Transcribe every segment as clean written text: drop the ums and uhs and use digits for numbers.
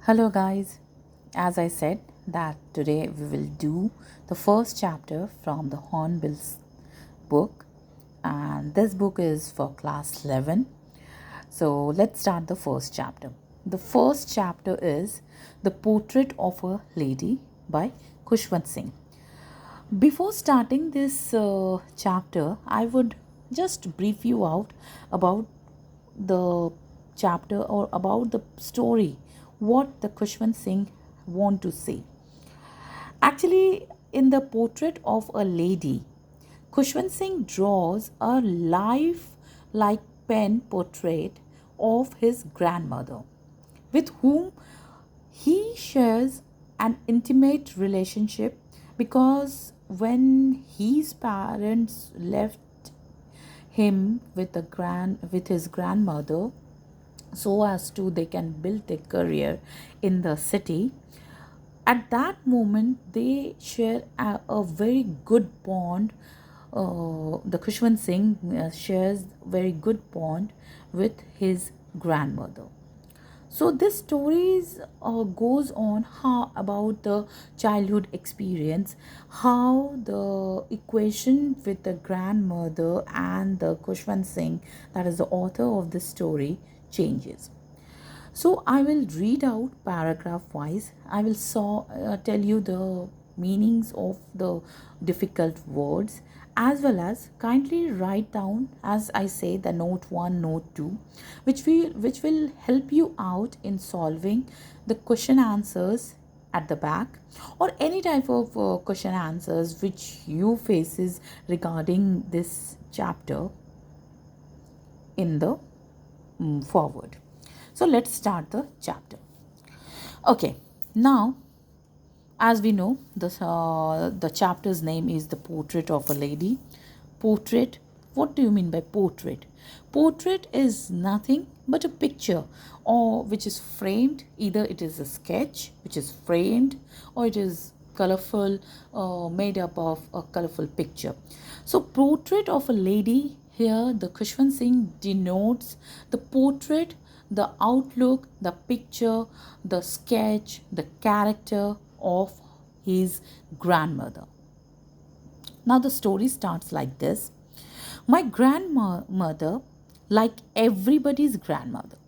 Hello guys, as I said that today we will do the first chapter from the Hornbill's book, and this book is for class 11. So let's start the first chapter. The first chapter is The Portrait of a Lady by Khushwant Singh. Before starting this chapter, I would just brief you out about the chapter or about the story, what the Khushwant Singh want to say. Actually, in the Portrait of a Lady, Khushwant Singh draws a life-like pen portrait of his grandmother, with whom he shares an intimate relationship because when his parents left him with his grandmother so as to they can build their career in the city, at that moment they share a very good bond. The Khushwant Singh shares very good bond with his grandmother. So this stories goes on how about the childhood experience, how the equation with the grandmother and the Khushwant Singh, that is the author of this story, changes. So I will read out paragraph wise. I will tell you the meanings of the difficult words, as well as kindly write down, as I say, the note 1, note 2, which will help you out in solving the question answers at the back, or any type of question answers which you faces regarding this chapter in the forward. So let's start the chapter. Okay, now as we know, the chapter's name is The Portrait of a Lady. Portrait. What do you mean by portrait? Portrait is nothing but a picture, or which is framed. Either it is a sketch which is framed, or it is colorful, made up of a colorful picture. So portrait of a lady, here the Khushwant Singh denotes the portrait, the outlook, the picture, the sketch, the character of his grandmother. Now the story starts like this. My grandmother, like everybody's grandmother,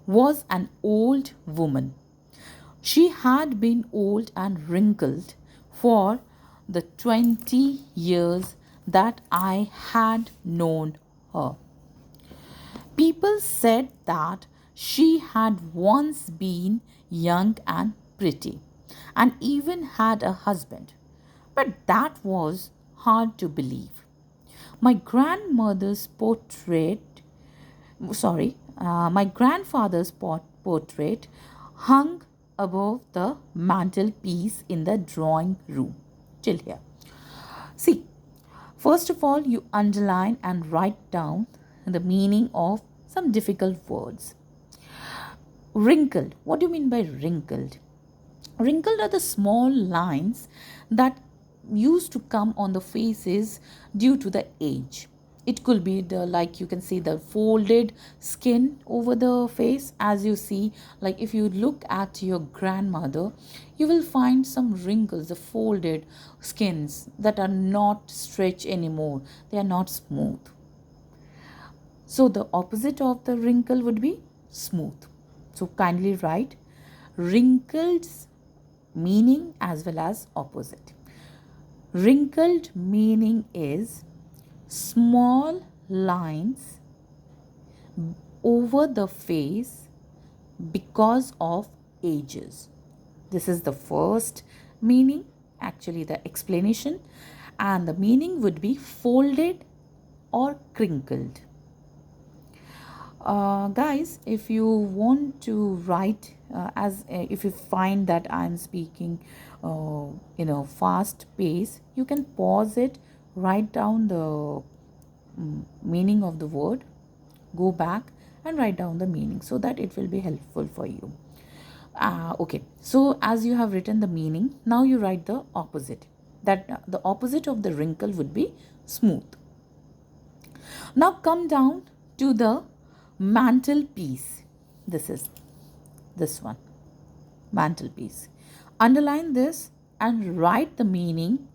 was an old woman. She had been old and wrinkled for the 20 years that I had known her. People said that she had once been young and pretty, and even had a husband, but that was hard to believe. My grandmother's portrait, my grandfather's portrait hung above the mantelpiece in the drawing room. Till here. See, first of all, you underline and write down the meaning of some difficult words. Wrinkled. What do you mean by wrinkled? Wrinkled are the small lines that used to come on the faces due to the age. It could be like you can see the folded skin over the face, as you see, like if you look at your grandmother, you will find some wrinkles, the folded skins that are not stretched anymore, they are not smooth. So the opposite of the wrinkle would be smooth. So kindly write wrinkles meaning as well as opposite. Wrinkled meaning is small lines over the face because of ages. This is the first meaning, actually the explanation, and the meaning would be folded or crinkled. Guys, if you want to write if you find that I'm speaking fast pace, you can pause it, write down the meaning of the word, go back and write down the meaning, so that it will be helpful for you. Okay, so as you have written the meaning, now you write the opposite, that the opposite of the wrinkle would be smooth. Now come down to the mantelpiece. This is this one. mantelpiece. Underline this and write the meaning.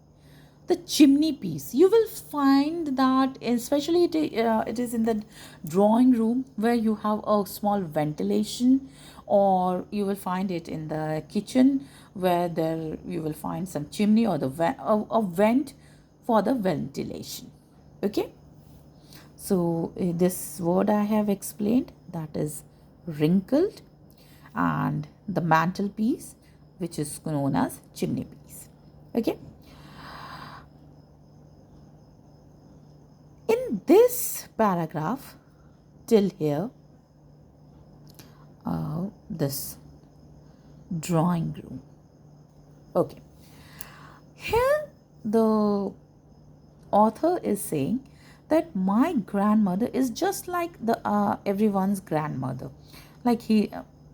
The chimney piece, you will find that especially it is in the drawing room where you have a small ventilation, or you will find it in the kitchen where there you will find some chimney or a vent for the ventilation. Okay, so this word I have explained, that is wrinkled, and the mantelpiece, which is known as chimney piece. Okay, in this paragraph till here, this drawing room. Okay, here the author is saying that my grandmother is just like the everyone's grandmother, like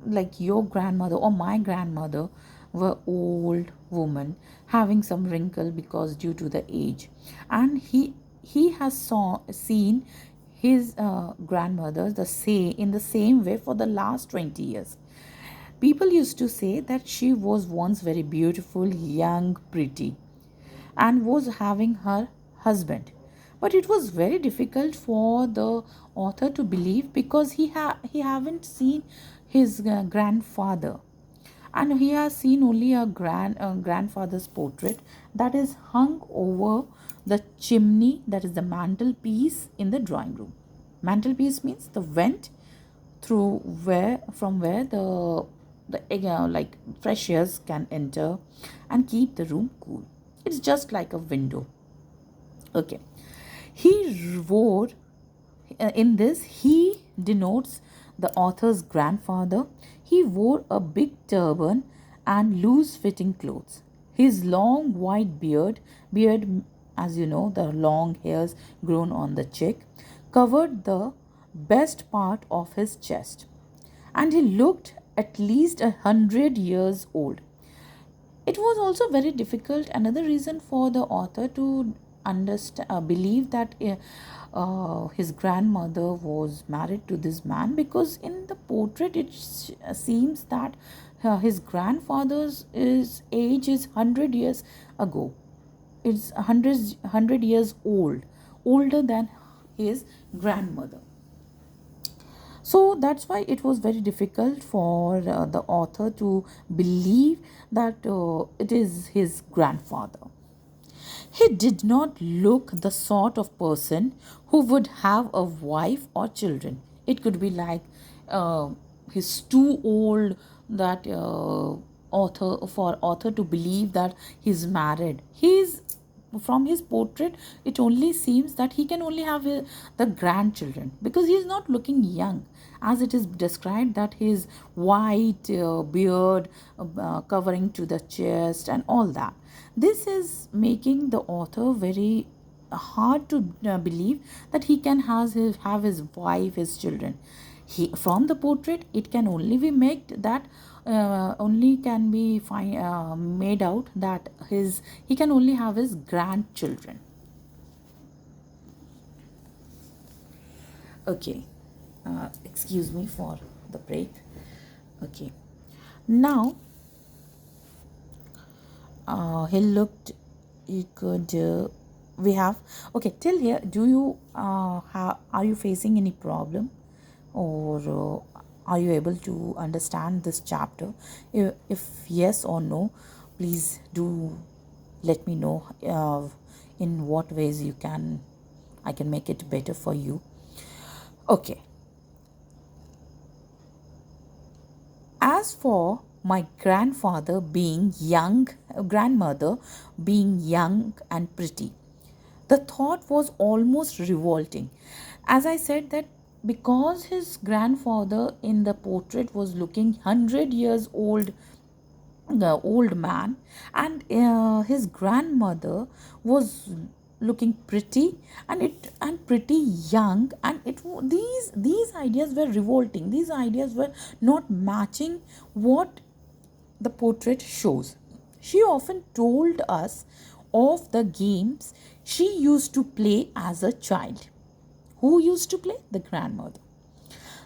like your grandmother or my grandmother were old woman having some wrinkle because due to the age, and he has seen his grandmother in the same way for the last 20 years. People used to say that she was once very beautiful, young, pretty, and was having her husband. But it was very difficult for the author to believe because he haven't seen his grandfather, and he has seen only a grandfather's portrait that is hung over the chimney, that is the mantelpiece in the drawing room. Mantelpiece means the vent through where from where the like fresh airs can enter and keep the room cool. It's just like a window. Okay, he wore in this, he denotes the author's grandfather. He wore a big turban and loose fitting clothes. His long white beard, as you know, the long hairs grown on the cheek, covered the best part of his chest, and he looked at least 100 years old. It was also very difficult. Another reason for the author to believe that his grandmother was married to this man, because in the portrait it seems that his grandfather's age is 100 years ago. It's 100 years old, older than his grandmother. So that's why it was very difficult for the author to believe that it is his grandfather. He did not look the sort of person who would have a wife or children. It could be like he's too old, that author to believe that he's married. He's From his portrait it only seems that he can only have the grandchildren, because he is not looking young, as it is described that his white beard covering to the chest and all that. This is making the author very hard to believe that he can have his wife, his children. From the portrait it can only be made that only can be made out that he can only have his grandchildren. Okay, excuse me for the break. Okay, now he looked, he could we have, okay, till here, do you are you facing any problem, or are you able to understand this chapter? If yes or no, please do let me know in what ways I can make it better for you. Okay, as for my grandmother being young and pretty, the thought was almost revolting. As I said, that because his grandfather in the portrait was looking 100 years old, the old man, and his grandmother was looking pretty and pretty young, and these ideas were revolting. These ideas were not matching what the portrait shows. She often told us of the games she used to play as a child. Who used to play? The grandmother.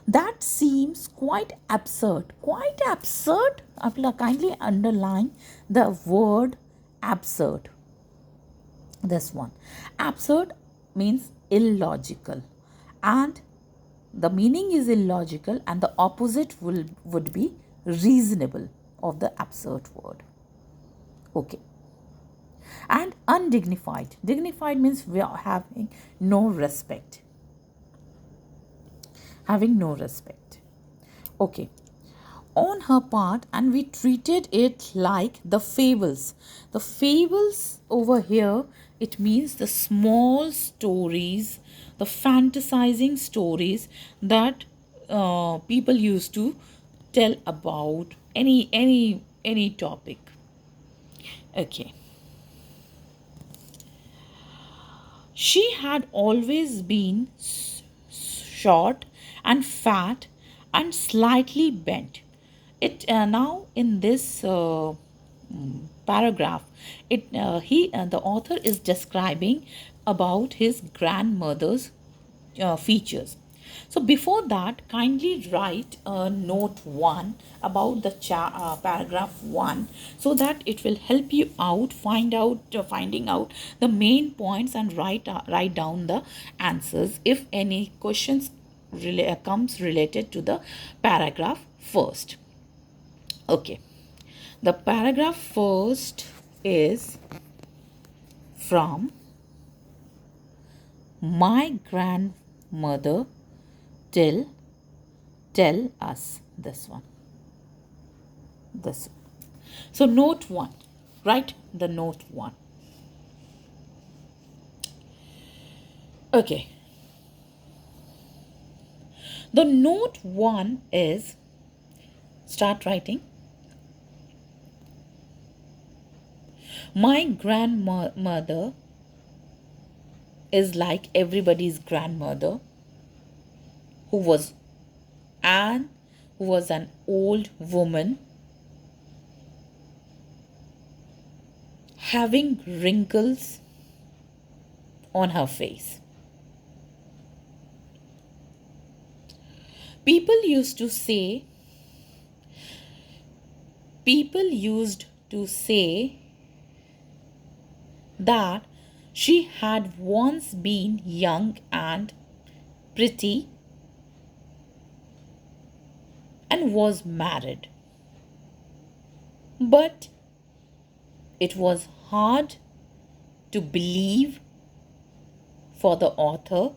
That seems quite absurd. Quite absurd? Apla, kindly underline the word absurd. This one. Absurd means illogical. And the meaning is illogical, and the opposite would be reasonable of the absurd word. Okay. And undignified. Dignified means we are having no respect. Having no respect. Okay. On her part, and we treated it like the fables. The fables over here, it means the small stories, the fantasizing stories that people used to tell about any topic. Okay. She had always been short and fat and slightly bent. It now in this paragraph, the author is describing about his grandmother's features. So before that, kindly write note 1 about the paragraph 1, so that it will help you out finding out the main points, and write down the answers if any questions comes related to the paragraph first. Okay, the paragraph first is from my grandmother tell us. This one. So note 1. Write the note 1. Okay. The note 1 is, start writing. My grandmother is like everybody's grandmother, who was an old woman having wrinkles on her face. People used to say that she had once been young and pretty and was married. But it was hard to believe for the author,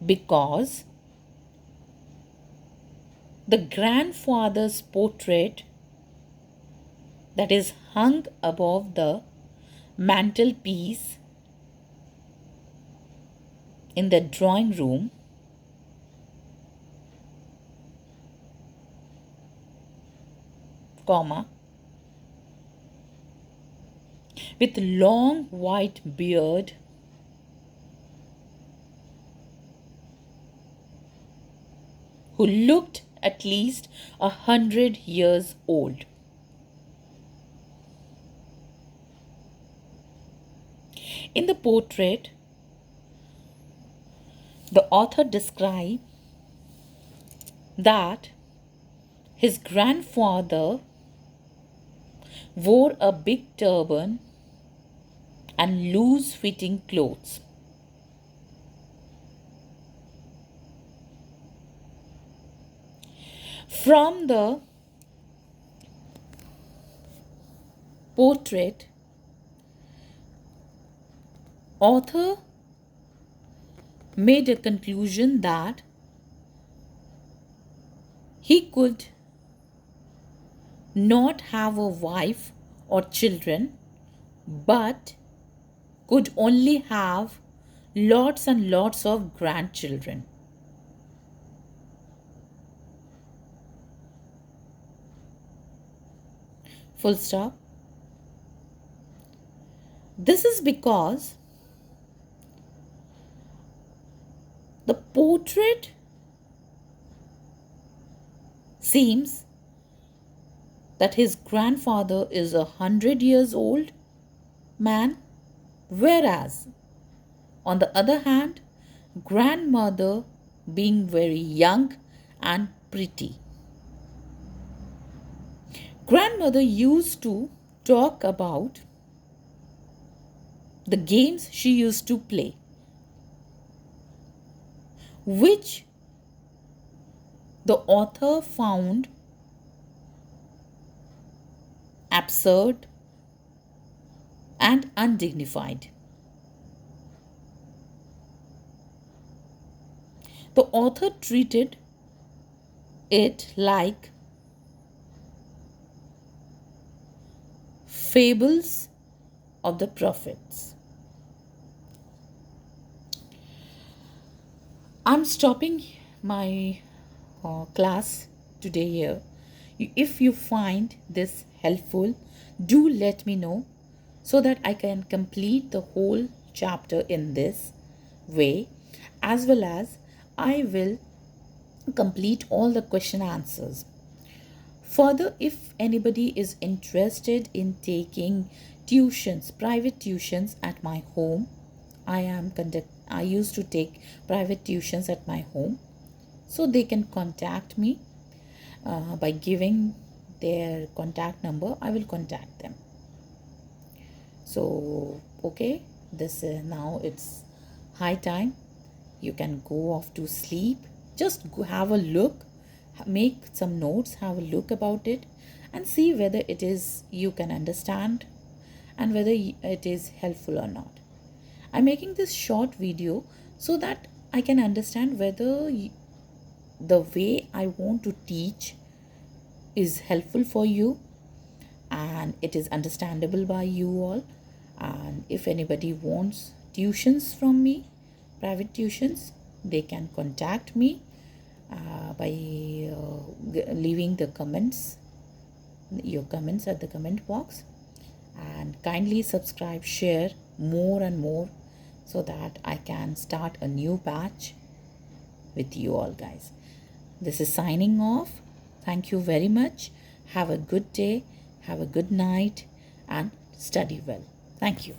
because the grandfather's portrait that is hung above the mantelpiece in the drawing room with long white beard, who looked at least 100 years old. In the portrait, the author described that his grandfather wore a big turban and loose-fitting clothes. From the portrait, author made a conclusion that he could not have a wife or children, but could only have lots and lots of grandchildren. Full stop. This is because the portrait seems that his grandfather is 100 years old man, whereas on the other hand, grandmother being very young and pretty. Grandmother used to talk about the games she used to play, which the author found absurd and undignified. The author treated it like fables of the prophets. I'm stopping my class today here. If you find this helpful, do let me know so that I can complete the whole chapter in this way, as well as I will complete all the question answers. Further, if anybody is interested in taking tuitions, private tuitions at my home, I used to take private tuitions at my home, so they can contact me by giving their contact number. I will contact them. So okay, this now it's high time. You can go off to sleep. Just go have a look, make some notes, have a look about it, and see whether it is you can understand and whether it is helpful or not. I'm making this short video so that I can understand whether the way I want to teach is helpful for you and it is understandable by you all. And if anybody wants tuitions from me, private tuitions, they can contact me by leaving the comments, your comments at the comment box, and kindly subscribe, share more and more so that I can start a new batch with you all guys. This is signing off. Thank you very much. Have a good day, have a good night, and study well. Thank you.